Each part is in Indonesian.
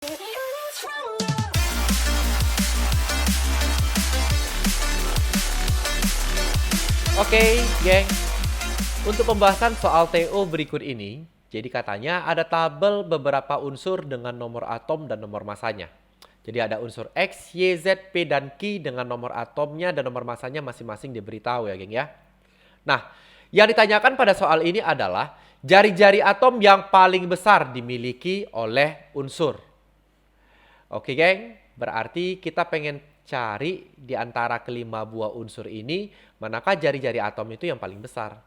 Oke, geng. Untuk pembahasan soal TO berikut ini, jadi katanya ada tabel beberapa unsur dengan nomor atom dan nomor masanya. Jadi ada unsur X, Y, Z, P, dan Q dengan nomor atomnya dan nomor masanya masing-masing diberitahu ya, geng ya. Nah, yang ditanyakan pada soal ini adalah jari-jari atom yang paling besar dimiliki oleh unsur. Oke, geng. Berarti kita pengen cari di antara kelima buah unsur ini, manakah jari-jari atom itu yang paling besar.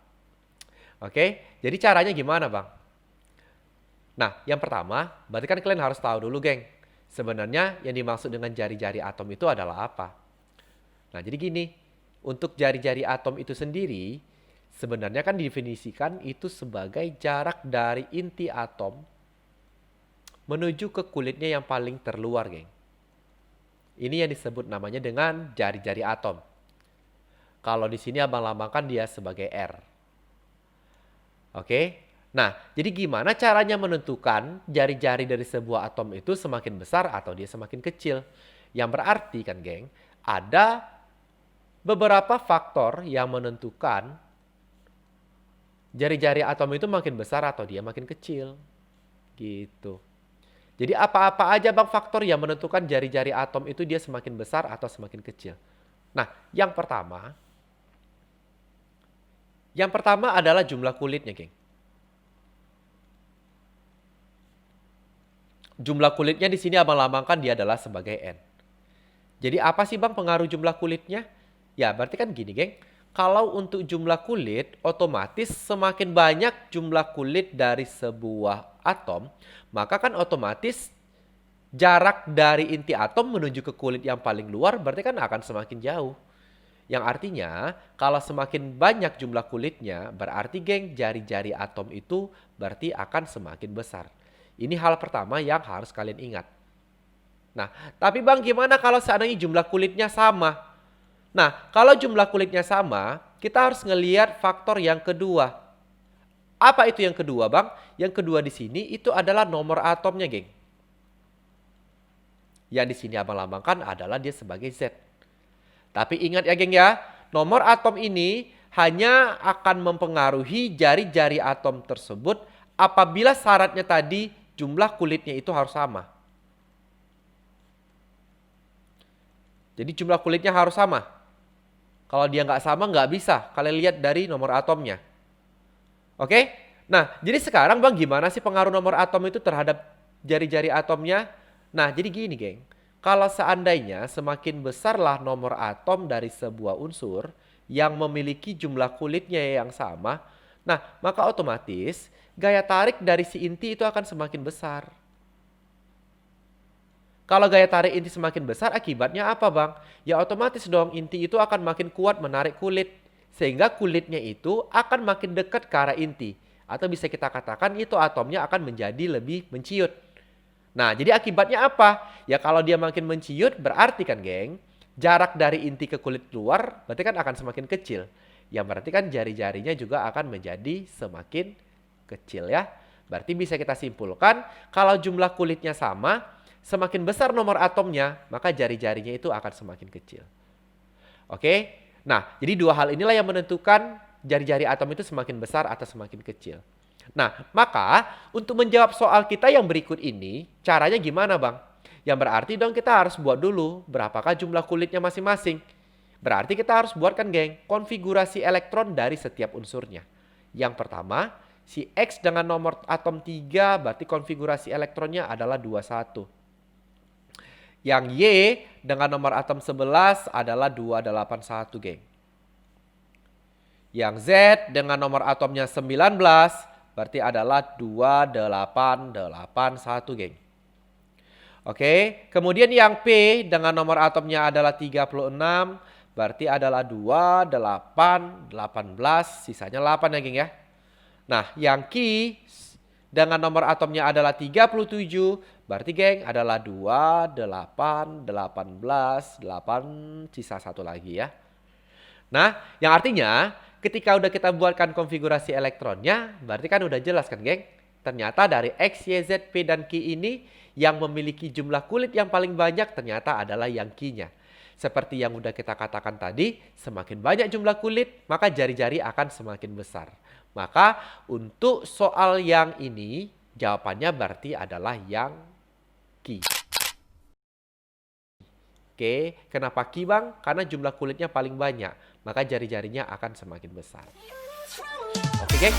Oke, jadi caranya gimana, Bang? Nah, yang pertama, berarti kan kalian harus tahu dulu, geng. Sebenarnya yang dimaksud dengan jari-jari atom itu adalah apa? Nah, jadi gini, untuk jari-jari atom itu sendiri, sebenarnya kan didefinisikan itu sebagai jarak dari inti atom menuju ke kulitnya yang paling terluar, geng. Ini yang disebut namanya dengan jari-jari atom. Kalau di sini abang lambangkan dia sebagai R. Oke. Nah, jadi gimana caranya menentukan jari-jari dari sebuah atom itu semakin besar atau dia semakin kecil? Yang berarti kan, geng, ada beberapa faktor yang menentukan jari-jari atom itu makin besar atau dia makin kecil. Gitu. Jadi apa-apa aja, Bang, faktor yang menentukan jari-jari atom itu dia semakin besar atau semakin kecil. Nah, yang pertama adalah jumlah kulitnya, geng. Jumlah kulitnya di sini abang lambangkan dia adalah sebagai N. Jadi apa sih, Bang, pengaruh jumlah kulitnya? Ya, berarti kan gini, geng. Kalau untuk jumlah kulit, otomatis semakin banyak jumlah kulit dari sebuah atom, maka kan otomatis jarak dari inti atom menuju ke kulit yang paling luar berarti kan akan semakin jauh. Yang artinya, kalau semakin banyak jumlah kulitnya, berarti, geng, jari-jari atom itu berarti akan semakin besar. Ini hal pertama yang harus kalian ingat. Nah, tapi, Bang, gimana kalau seandainya jumlah kulitnya sama? Nah, kalau jumlah kulitnya sama, kita harus ngelihat faktor yang kedua. Apa itu yang kedua, Bang? Yang kedua di sini itu adalah nomor atomnya, geng. Yang di sini abang lambangkan adalah dia sebagai Z. Tapi ingat ya, geng ya, nomor atom ini hanya akan mempengaruhi jari-jari atom tersebut apabila syaratnya tadi jumlah kulitnya itu harus sama. Jadi jumlah kulitnya harus sama. Kalau dia nggak sama nggak bisa. Kalian lihat dari nomor atomnya. Oke? Nah, jadi sekarang, Bang, gimana sih pengaruh nomor atom itu terhadap jari-jari atomnya? Nah, jadi gini, geng. Kalau seandainya semakin besarlah nomor atom dari sebuah unsur yang memiliki jumlah kulitnya yang sama, nah, maka otomatis gaya tarik dari si inti itu akan semakin besar. Kalau gaya tarik inti semakin besar, akibatnya apa, Bang? Ya otomatis dong inti itu akan makin kuat menarik kulit. Sehingga kulitnya itu akan makin dekat ke arah inti. Atau bisa kita katakan itu atomnya akan menjadi lebih menciut. Nah, jadi akibatnya apa? Ya kalau dia makin menciut berarti kan, geng, jarak dari inti ke kulit luar berarti kan akan semakin kecil. Yang berarti kan jari-jarinya juga akan menjadi semakin kecil ya. Berarti bisa kita simpulkan kalau jumlah kulitnya sama, semakin besar nomor atomnya, maka jari-jarinya itu akan semakin kecil. Oke? Nah, jadi dua hal inilah yang menentukan jari-jari atom itu semakin besar atau semakin kecil. Nah, maka untuk menjawab soal kita yang berikut ini, caranya gimana, Bang? Yang berarti dong kita harus buat dulu berapakah jumlah kulitnya masing-masing. Berarti kita harus buatkan, geng, konfigurasi elektron dari setiap unsurnya. Yang pertama, si X dengan nomor atom 3 berarti konfigurasi elektronnya adalah 21. Yang Y dengan nomor atom 11 adalah 281, geng. Yang Z dengan nomor atomnya 19 berarti adalah 2881, geng. Oke, kemudian yang P dengan nomor atomnya adalah 36 berarti adalah 2818, sisanya 8 ya, geng ya. Nah, yang Q dengan nomor atomnya adalah 37, berarti, geng, adalah 2, 8, 18, 8, sisa 1 lagi ya. Nah, yang artinya ketika udah kita buatkan konfigurasi elektronnya, berarti kan udah jelas kan, geng? Ternyata dari X, Y, Z, P, dan Q ini Yang memiliki jumlah kulit yang paling banyak ternyata adalah yang Q-nya. Seperti yang udah kita katakan tadi, semakin banyak jumlah kulit, maka jari-jari akan semakin besar. Maka untuk soal yang ini, jawabannya berarti adalah yang Q. Oke, kenapa Q bang? Karena jumlah kulitnya paling banyak, maka jari-jarinya akan semakin besar. Oke, geng?